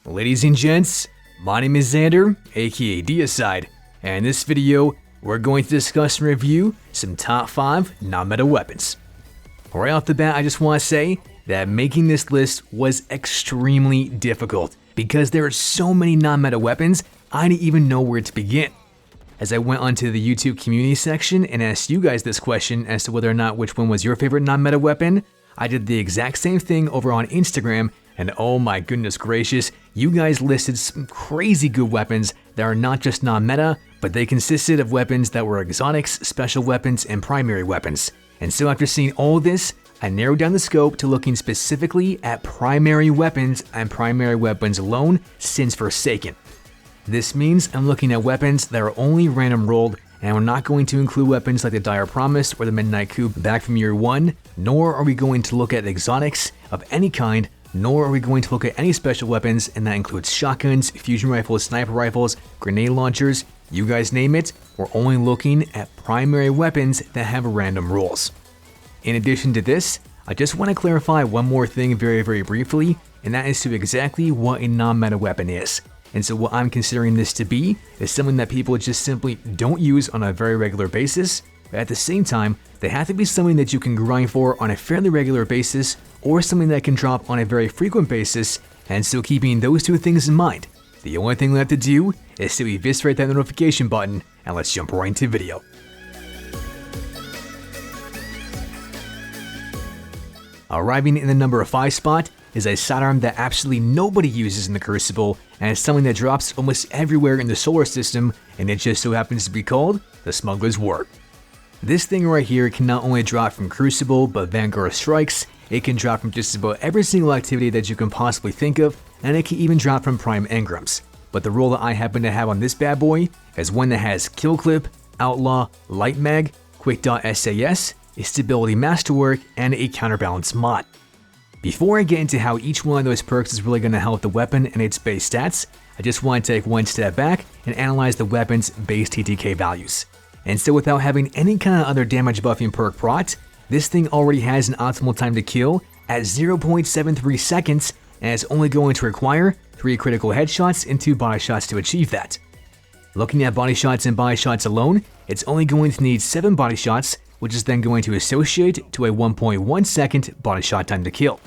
Ladies and gents, my name is Xander, aka Deislayers, and in this video, we're going to discuss and review some top 5 non-meta weapons. Right off the bat, I just want to say that making this list was extremely difficult because there are so many non-meta weapons, I didn't even know where to begin. As I went onto the YouTube community section and asked you guys this question as to whether or not which one was your favorite non-meta weapon, I did the exact same thing over on Instagram, and oh my goodness gracious, you guys listed some crazy good weapons that are not just non-meta, but they consisted of weapons that were exotics, special weapons, and primary weapons. And so after seeing all this, I narrowed down the scope to looking specifically at primary weapons and primary weapons alone since Forsaken. This means I'm looking at weapons that are only random rolled, and we're not going to include weapons like the Dire Promise or the Midnight Coup back from year 1, nor are we going to look at exotics of any kind, nor are we going to look at any special weapons, and that includes shotguns, fusion rifles, sniper rifles, grenade launchers, you guys name it. We're only looking at primary weapons that have random rolls. In addition to this, I just want to clarify one more thing very briefly, and that is to exactly what a non-meta weapon is. And so what I'm considering this to be is something that people just simply don't use on a very regular basis, but at the same time, they have to be something that you can grind for on a fairly regular basis, or something that can drop on a very frequent basis. And so keeping those two things in mind, the only thing left to do is to eviscerate that notification button, and let's jump right into video. Arriving in the number 5 spot is a sidearm that absolutely nobody uses in the Crucible, and it's something that drops almost everywhere in the solar system, and it just so happens to be called the Smuggler's Ward. This thing right here can not only drop from Crucible, but Vanguard Strikes, it can drop from just about every single activity that you can possibly think of, and it can even drop from Prime Engrams. But the role that I happen to have on this bad boy is one that has Kill Clip, Outlaw, Light Mag, Quick Dot SAS, a Stability Masterwork, and a Counterbalance mod. Before I get into how each one of those perks is really going to help the weapon and its base stats, I just want to take one step back and analyze the weapon's base TTK values. And so without having any kind of other damage buffing perk brought, this thing already has an optimal time to kill at 0.73 seconds, and it's only going to require 3 critical headshots and 2 body shots to achieve that. Looking at body shots and body shots alone, it's only going to need 7 body shots, which is then going to associate to a 1.1 second body shot time to kill.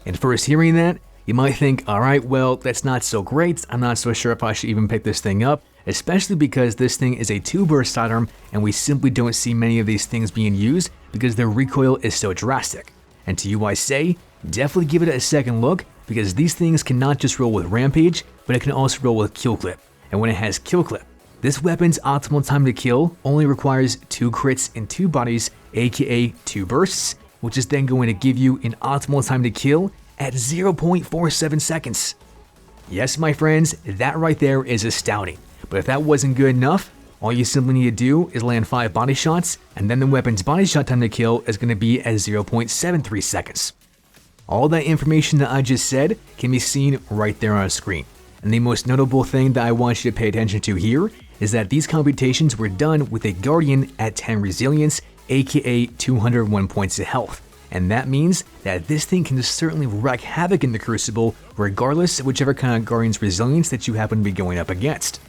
And first hearing that, you might think, alright, well, that's not so great, I'm not so sure if I should even pick this thing up, especially because this thing is a 2-burst sidearm and we simply don't see many of these things being used because their recoil is so drastic. And to you I say, definitely give it a second look, because these things can not just roll with Rampage, but it can also roll with Kill Clip. And when it has Kill Clip, this weapon's optimal time to kill only requires 2 crits and 2 bodies, aka 2 bursts, which is then going to give you an optimal time to kill at 0.47 seconds. Yes, my friends, that right there is astounding. But if that wasn't good enough, all you simply need to do is land 5 body shots, and then the weapon's body shot time to kill is going to be at 0.73 seconds. All that information that I just said can be seen right there on a screen. And the most notable thing that I want you to pay attention to here is that these computations were done with a Guardian at 10 resilience, aka 201 points of health. And that means that this thing can certainly wreak havoc in the Crucible, regardless of whichever kind of Guardian's resilience that you happen to be going up against.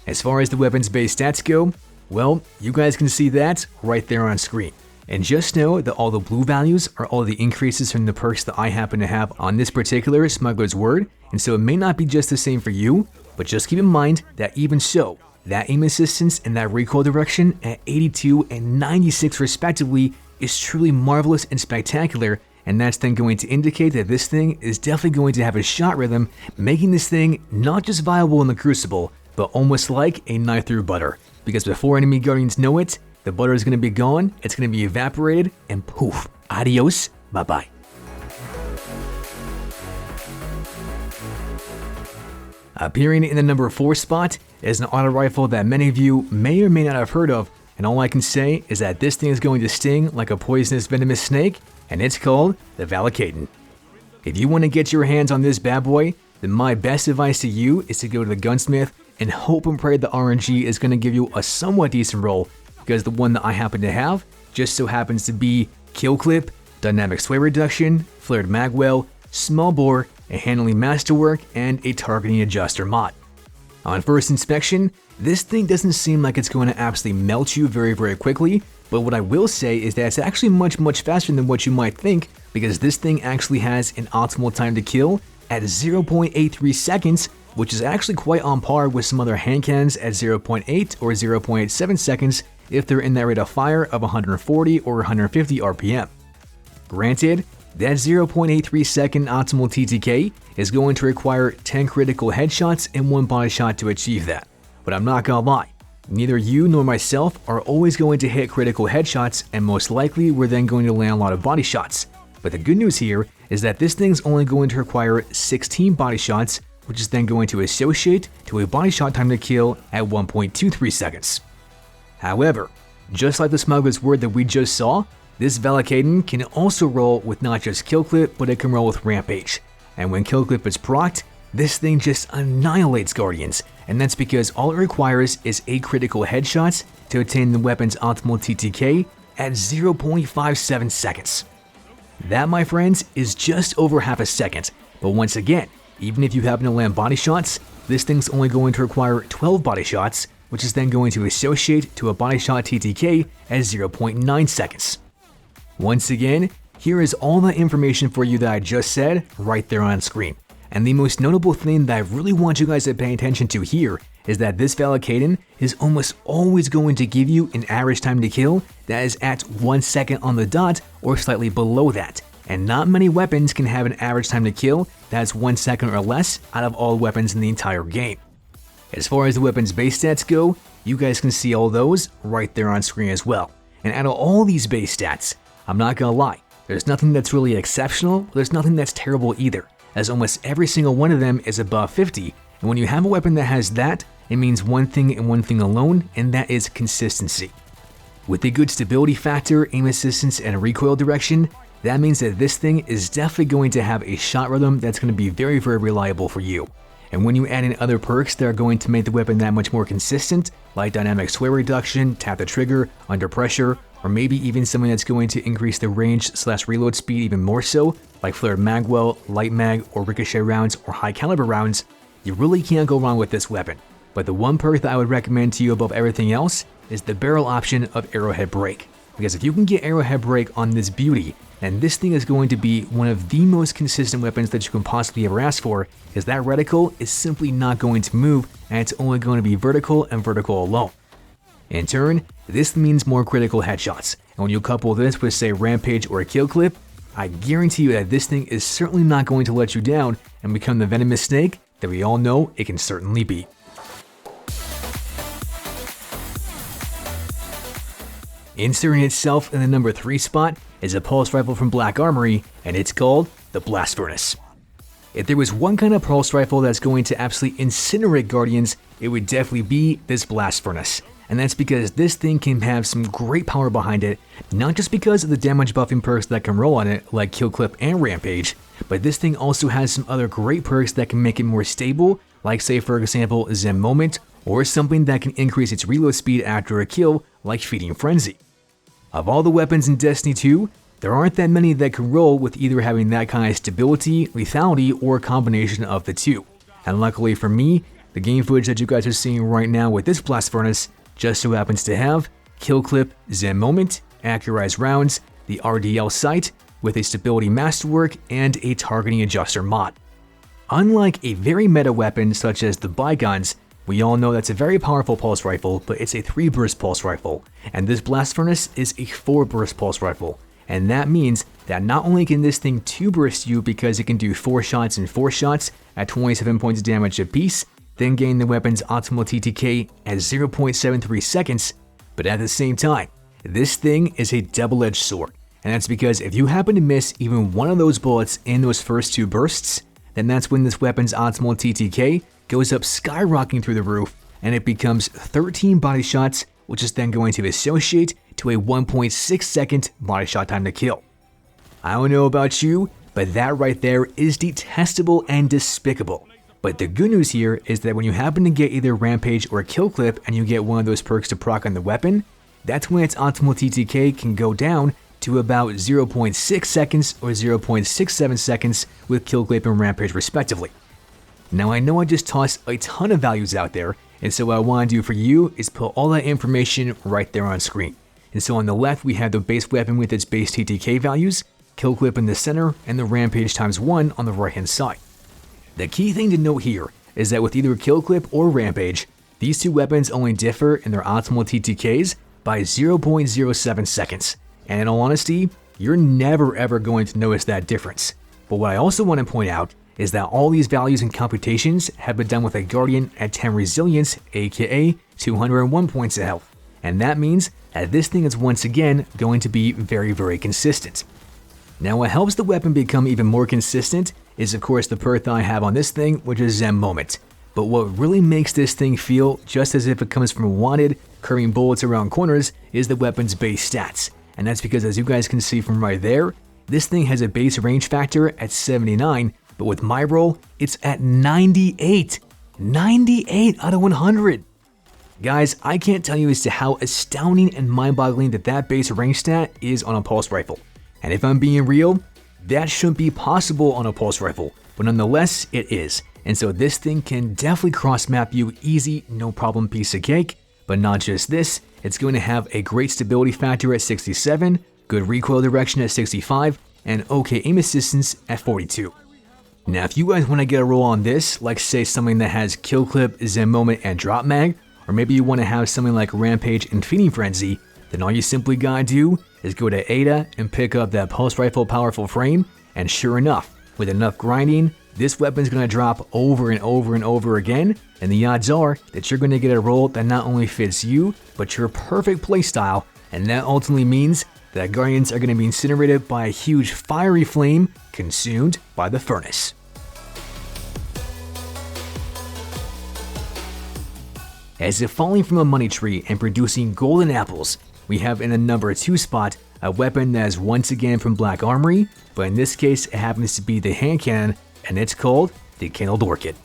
As far as the weapon's base stats go, well, you guys can see that right there on screen. And just know that all the blue values are all the increases from the perks that I happen to have on this particular Smuggler's Word, and so it may not be just the same for you, but just keep in mind that even so, that aim assistance and that recoil direction at 82 and 96 respectively is truly marvelous and spectacular, and that's then going to indicate that this thing is definitely going to have a shot rhythm, making this thing not just viable in the Crucible, but almost like a knife through butter, because before enemy Guardians know it, the butter is going to be gone, it's going to be evaporated, and poof, adios, bye-bye. Appearing in the number 4 spot is an auto rifle that many of you may or may not have heard of, and all I can say is that this thing is going to sting like a poisonous venomous snake, and it's called the Valakadyn. If you want to get your hands on this bad boy, then my best advice to you is to go to the gunsmith and hope and pray the RNG is going to give you a somewhat decent roll, because the one that I happen to have just so happens to be kill clip, dynamic sway reduction, flared magwell, small bore, a handling masterwork, and a targeting adjuster mod. On first inspection, this thing doesn't seem like it's going to absolutely melt you very quickly, but what I will say is that it's actually much faster than what you might think, because this thing actually has an optimal time to kill at 0.83 seconds, which is actually quite on par with some other hand cannons at 0.8 or 0.87 seconds if they're in that rate of fire of 140 or 150 RPM. Granted, that 0.83 second optimal TTK is going to require 10 critical headshots and 1 body shot to achieve that, but I'm not gonna lie, neither you nor myself are always going to hit critical headshots, and most likely we're then going to land a lot of body shots. But the good news here is that this thing's only going to require 16 body shots, which is then going to associate to a body shot time to kill at 1.23 seconds. However, just like the Smuggler's word that we just saw, this Valakadyn can also roll with not just kill clip, but it can roll with rampage. And when kill clip is procced, this thing just annihilates Guardians, and that's because all it requires is 8 critical headshots to attain the weapon's optimal TTK at 0.57 seconds. That, my friends, is just over half a second, but once again, even if you happen to land body shots, this thing's only going to require 12 body shots, which is then going to associate to a body shot TTK at 0.9 seconds. Once again, here is all the information for you that I just said right there on screen. And the most notable thing that I really want you guys to pay attention to here is that this Valakadyn is almost always going to give you an average time to kill that is at 1 second on the dot or slightly below that. And not many weapons can have an average time to kill that's 1 second or less out of all weapons in the entire game. As far as the weapon's base stats go, you guys can see all those right there on screen as well. And out of all these base stats, I'm not gonna lie, there's nothing that's really exceptional, but there's nothing that's terrible either, as almost every single one of them is above 50, and when you have a weapon that has that, it means one thing and one thing alone, and that is consistency. With a good stability factor, aim assistance, and recoil direction, that means that this thing is definitely going to have a shot rhythm that's going to be very reliable for you. And when you add in other perks that are going to make the weapon that much more consistent, like dynamic sway reduction, tap the trigger, under pressure, or maybe even something that's going to increase the range/reload speed even more so, like flared magwell, light mag, or ricochet rounds, or high caliber rounds, you really can't go wrong with this weapon. But the one perk that I would recommend to you above everything else is the barrel option of arrowhead break. Because if you can get arrowhead break on this beauty, then this thing is going to be one of the most consistent weapons that you can possibly ever ask for, because that reticle is simply not going to move, and it's only going to be vertical and vertical alone. In turn, this means more critical headshots, and when you couple this with say rampage or a kill clip, I guarantee you that this thing is certainly not going to let you down and become the venomous snake that we all know it can certainly be. Inserting itself in the number 3 spot is a pulse rifle from Black Armory, and it's called the Blast Furnace. If there was one kind of pulse rifle that's going to absolutely incinerate Guardians, it would definitely be this Blast Furnace. And that's because this thing can have some great power behind it, not just because of the damage buffing perks that can roll on it, like Kill Clip and Rampage, but this thing also has some other great perks that can make it more stable, like say for example Zen Moment, or something that can increase its reload speed after a kill, like Feeding Frenzy. Of all the weapons in Destiny 2, there aren't that many that can roll with either having that kind of stability, lethality, or a combination of the two. And luckily for me, the game footage that you guys are seeing right now with this Blast Furnace just so happens to have Kill Clip, Zen Moment, Accurized Rounds, the RDL sight with a stability masterwork, and a targeting adjuster mod. Unlike a very meta weapon such as the Bygones, we all know that's a very powerful pulse rifle, but it's a 3-burst pulse rifle, and this Blast Furnace is a 4-burst pulse rifle. And that means that not only can this thing 2-burst you because it can do 4 shots and 4 shots at 27 points of damage apiece, then gain the weapon's optimal TTK at 0.73 seconds, but at the same time, this thing is a double-edged sword. And that's because if you happen to miss even one of those bullets in those first 2 bursts, then that's when this weapon's optimal TTK goes up skyrocketing through the roof, and it becomes 13 body shots, which is then going to associate to a 1.6 second body shot time to kill. I don't know about you, but that right there is detestable and despicable. But the good news here is that when you happen to get either Rampage or Kill Clip and you get one of those perks to proc on the weapon, that's when its optimal TTK can go down to about 0.6 seconds or 0.67 seconds with Kill Clip and Rampage respectively. Now I know I just tossed a ton of values out there, and so what I want to do for you is put all that information right there on screen. And so on the left we have the base weapon with its base TTK values, Kill Clip in the center, and the Rampage ×1 on the right hand side. The key thing to note here is that with either Kill Clip or Rampage, these two weapons only differ in their optimal TTKs by 0.07 seconds, and in all honesty, you're never ever going to notice that difference. But what I also want to point out is that all these values and computations have been done with a Guardian at 10 resilience, aka 201 points of health, and that means that this thing is once again going to be very consistent. Now what helps the weapon become even more consistent is of course the perk that I have on this thing, which is Zen Moment. But what really makes this thing feel just as if it comes from Wanted, curving bullets around corners, is the weapon's base stats. And that's because, as you guys can see from right there, this thing has a base range factor at 79, but with my roll, it's at 98. 98 out of 100. Guys, I can't tell you as to how astounding and mind-boggling that base range stat is on a pulse rifle. And if I'm being real, that shouldn't be possible on a pulse rifle, but nonetheless, it is. And so this thing can definitely cross-map you easy, no problem, piece of cake. But not just this, it's going to have a great stability factor at 67, good recoil direction at 65, and okay aim assistance at 42. Now if you guys want to get a roll on this, like say something that has Kill Clip, Zen Moment, and Drop Mag, or maybe you want to have something like Rampage and Feeding Frenzy, then all you simply gotta do is go to Ada and pick up that pulse rifle powerful frame, and sure enough, with enough grinding, this weapon's gonna drop over and over again, and the odds are that you're gonna get a roll that not only fits you, but your perfect playstyle, and that ultimately means that Guardians are gonna be incinerated by a huge fiery flame consumed by the furnace. As if falling from a money tree and producing golden apples, we have in the number 2 spot a weapon that is once again from Black Armory, but in this case it happens to be the hand cannon, and it's called the Kindled Orchid.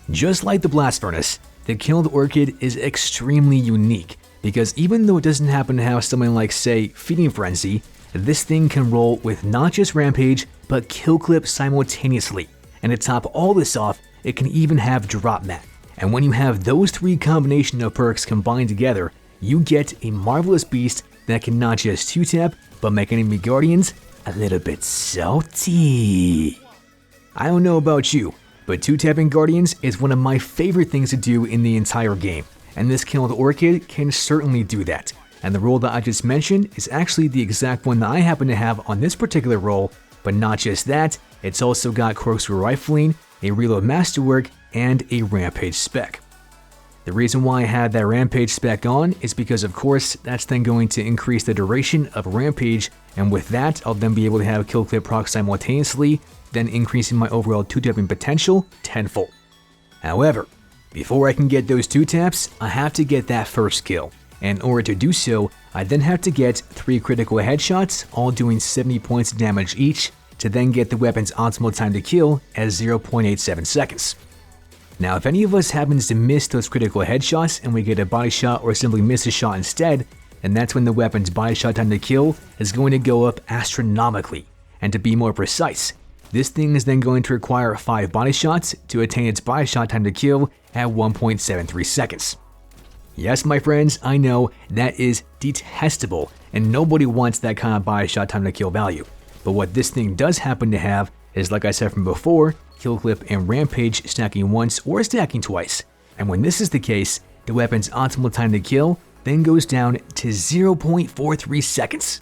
Just like the Blast Furnace, the Kindled Orchid is extremely unique, because even though it doesn't happen to have something like say Feeding Frenzy, this thing can roll with not just Rampage, but Kill Clip simultaneously, and to top all this off, it can even have Drop Mag. And when you have those 3 combination of perks combined together, you get a marvelous beast that can not just 2-tap, but make enemy guardians a little bit salty. I don't know about you, but 2-tapping guardians is one of my favorite things to do in the entire game, and this Kindled Orchid can certainly do that. And the roll that I just mentioned is actually the exact one that I happen to have on this particular roll, but not just that, it's also got corkscrew rifling, a reload masterwork, and a Rampage spec. The reason why I had that Rampage spec on is because of course that's then going to increase the duration of Rampage, and with that I'll then be able to have Kill Clip proc simultaneously, then increasing my overall 2-tapping potential tenfold. However, before I can get those 2-taps, I have to get that first kill, and in order to do so, I then have to get 3 critical headshots, all doing 70 points of damage each, to then get the weapon's optimal time to kill at 0.87 seconds. Now if any of us happens to miss those critical headshots and we get a body shot or simply miss a shot instead, then that's when the weapon's body shot time to kill is going to go up astronomically. And to be more precise, this thing is then going to require 5 body shots to attain its body shot time to kill at 1.73 seconds. Yes, my friends, I know that is detestable and nobody wants that kind of body shot time to kill value. But what this thing does happen to have is, like I said from before, Kill Clip and Rampage stacking once or stacking twice. And when this is the case, the weapon's optimal time to kill then goes down to 0.43 seconds.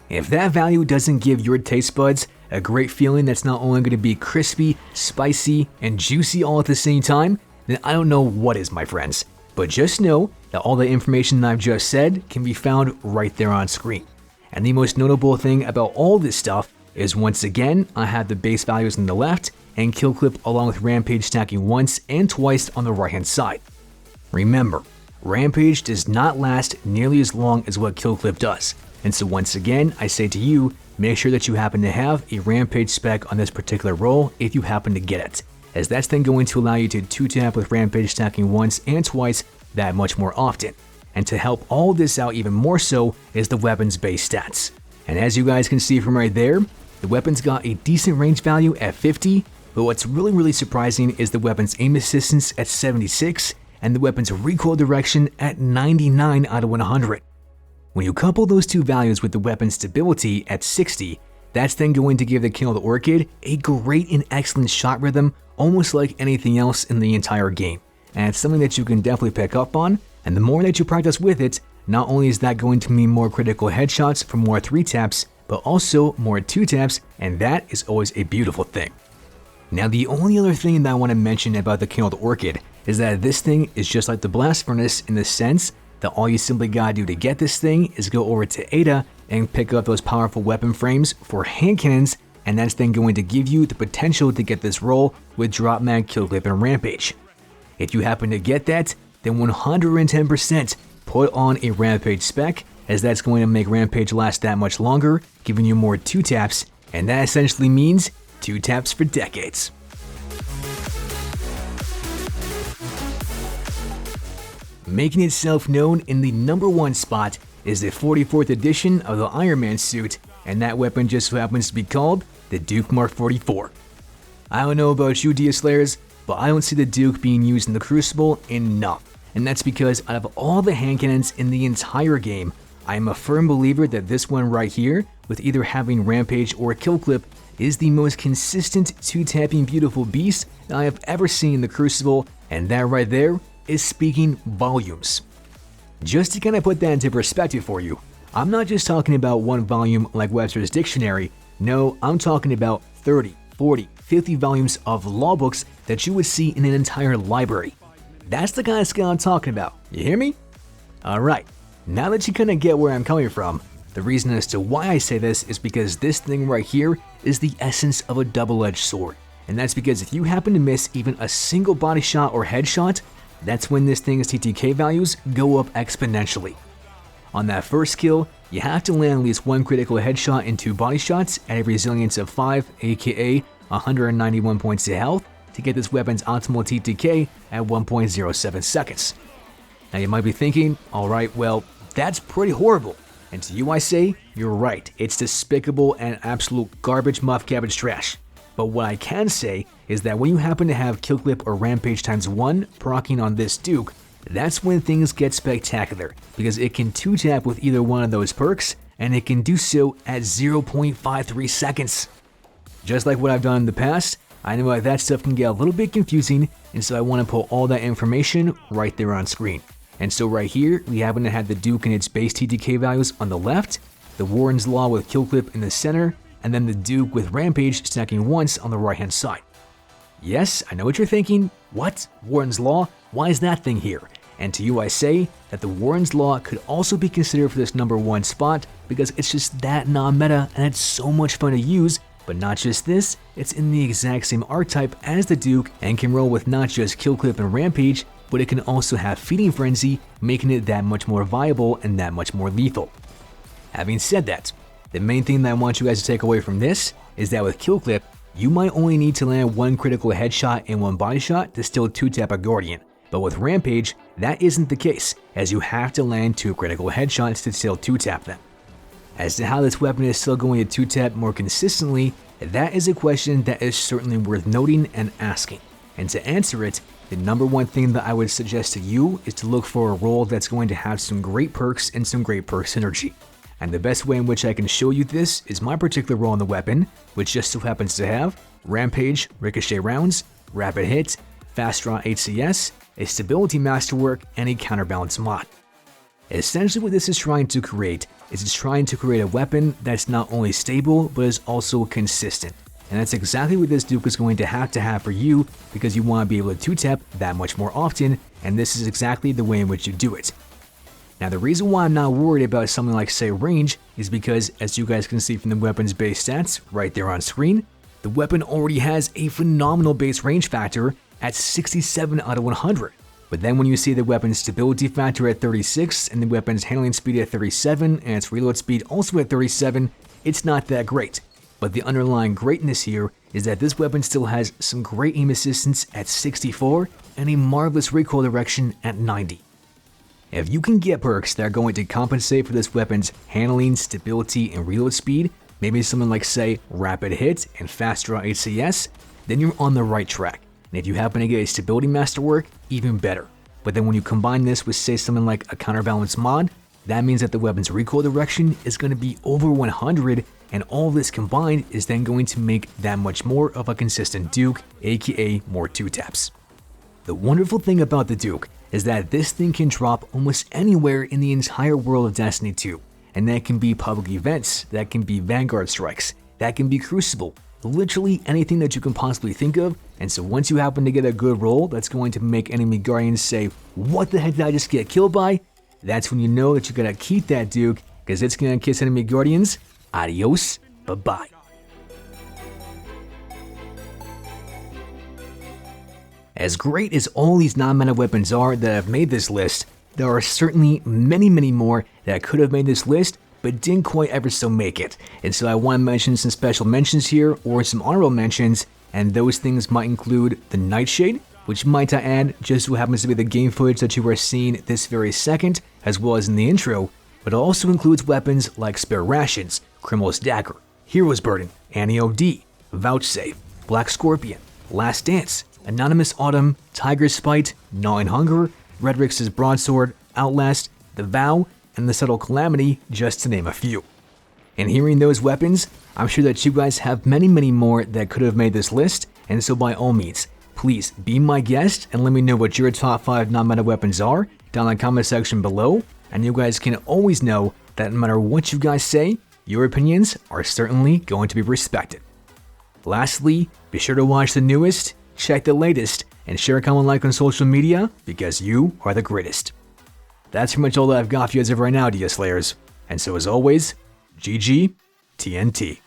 If that value doesn't give your taste buds a great feeling that's not only going to be crispy, spicy, and juicy all at the same time, then I don't know what is, my friends. But just know that all the information that I've just said can be found right there on screen. And the most notable thing about all this stuff is once again, I have the base values on the left and kill clip along with rampage stacking once and twice on the right hand side. Remember, rampage does not last nearly as long as what kill clip does, and so once again I say to you, make sure that you happen to have a rampage spec on this particular role if you happen to get it, as that's then going to allow you to 2-tap with rampage stacking once and twice that much more often. And to help all this out even more so is the weapon's base stats. And as you guys can see from right there, the weapon's got a decent range value at 50, but what's really surprising is the weapon's aim assistance at 76 and the weapon's recoil direction at 99 out of 100. When you couple those two values with the weapon's stability at 60, that's then going to give the Kindled orchid a great and excellent shot rhythm, almost like anything else in the entire game. And it's something that you can definitely pick up on, and the more that you practice with it, not only is that going to mean more critical headshots for more 3-taps, but also more 2-taps, and that is always a beautiful thing. Now the only other thing that I want to mention about the Kindled orchid is that this thing is just like the blast furnace in the sense that all you simply gotta do to get this thing is go over to Ada and pick up those powerful weapon frames for hand cannons, and that's then going to give you the potential to get this roll with drop mag, kill clip, and rampage. If you happen to get that, then 110% put on a rampage spec, as that's going to make rampage last that much longer, giving you more 2-taps, and that essentially means 2-taps for decades. Making itself known in the #1 spot is the 44th edition of the Iron Man suit, and that weapon just so happens to be called the Duke Mark 44. I don't know about you, Deislayers, but I don't see the Duke being used in the Crucible enough, and that's because out of all the hand cannons in the entire game, I am a firm believer that this one right here, with either having rampage or kill clip, is the most consistent 2-tapping beautiful beast that I have ever seen in the Crucible, and that right there is speaking volumes. Just to kind of put that into perspective for you, I'm not just talking about one volume like Webster's Dictionary, no, I'm talking about 30, 40, 50 volumes of law books that you would see in an entire library. That's the kind of skill I'm talking about, you hear me? Alright, now that you kind of get where I'm coming from, the reason as to why I say this is because this thing right here is the essence of a double-edged sword. And that's because if you happen to miss even a single body shot or headshot, that's when this thing's TTK values go up exponentially. On that first kill, you have to land at least one critical headshot and 2 body shots at a resilience of 5, aka 191 points of health, to get this weapon's optimal TTK at 1.07 seconds. Now you might be thinking, alright, well, that's pretty horrible. And to you I say, you're right, it's despicable and absolute garbage muff cabbage trash. But what I can say is that when you happen to have kill clip or rampage ×1 proccing on this Duke, that's when things get spectacular, because it can 2-tap with either one of those perks, and it can do so at 0.53 seconds. Just like what I've done in the past, I know that stuff can get a little bit confusing, and so I want to put all that information right there on screen. And so right here, we happen to have the Duke and its base TTK values on the left, the Warren's Law with kill clip in the center, and then the Duke with rampage stacking once on the right hand side. Yes, I know what you're thinking, what? Warren's Law? Why is that thing here? And to you I say that the Warren's Law could also be considered for this #1 spot because it's just that non-meta and it's so much fun to use, but not just this, it's in the exact same archetype as the Duke and can roll with not just kill clip and rampage, but it can also have feeding frenzy, making it that much more viable and that much more lethal. Having said that, the main thing that I want you guys to take away from this is that with kill clip, you might only need to land one critical headshot and one body shot to still 2-tap a Guardian, but with rampage, that isn't the case, as you have to land 2 critical headshots to still 2-tap them. As to how this weapon is still going to 2-tap more consistently, that is a question that is certainly worth noting and asking. And to answer it, the #1 thing that I would suggest to you is to look for a role that's going to have some great perks and some great perk synergy. And the best way in which I can show you this is my particular role on the weapon, which just so happens to have Rampage, Ricochet Rounds, Rapid Hit, Fast Draw HCS, a Stability Masterwork, and a Counterbalance mod. Essentially what this is trying to create is it's trying to create a weapon that's not only stable, but is also consistent. And that's exactly what this Duke is going to have for you because you want to be able to 2-tap that much more often, and this is exactly the way in which you do it. Now the reason why I'm not worried about something like say range is because as you guys can see from the weapon's base stats right there on screen, The weapon already has a phenomenal base range factor at 67 out of 100. But then when you see the weapon's stability factor at 36 and the weapon's handling speed at 37 and its reload speed also at 37, it's not that great. But the underlying greatness here is that this weapon still has some great aim assistance at 64 and a marvelous recoil direction at 90. If you can get perks that are going to compensate for this weapon's handling, stability, and reload speed, maybe something like, say, rapid hit and fast draw HCS, then you're on the right track. And if you happen to get a stability masterwork, even better. But then when you combine this with, say, something like a counterbalance mod, that means that the weapon's recoil direction is going to be over 100, and all this combined is then going to make that much more of a consistent Duke, aka more 2-taps. The wonderful thing about the Duke is that this thing can drop almost anywhere in the entire world of Destiny 2, and that can be public events, that can be Vanguard strikes, that can be Crucible, literally anything that you can possibly think of. And so once you happen to get a good roll that's going to make enemy guardians say, "What the heck did I just get killed by?" that's when you know that you gotta keep that Duke, because it's gonna kiss enemy guardians. Adios, bye-bye. As great as all these non-meta weapons are that have made this list, there are certainly many more that could have made this list but didn't quite ever so make it. And so I want to mention some special mentions here, or some honorable mentions, and those things might include the Nightshade, which might I add just so happens to be the game footage that you are seeing this very second, as well as in the intro, but it also includes weapons like Spare Rations, Criminal's Dagger, Hero's Burden, Annie OD, Vouchsafe, Black Scorpion, Last Dance, Anonymous Autumn, Tiger's Spite, Gnawing Hunger, Redrix's Broadsword, Outlast, The Vow, and the Subtle Calamity, just to name a few. And hearing those weapons, I'm sure that you guys have many more that could have made this list, and so by all means, please be my guest and let me know what your top 5 non-meta weapons are down in the comment section below, and you guys can always know that no matter what you guys say, your opinions are certainly going to be respected. Lastly, be sure to watch the newest, check the latest, and share, comment, like on social media, because you are the greatest. That's pretty much all that I've got for you as of right now, Deislayers. And so as always, GG, TNT.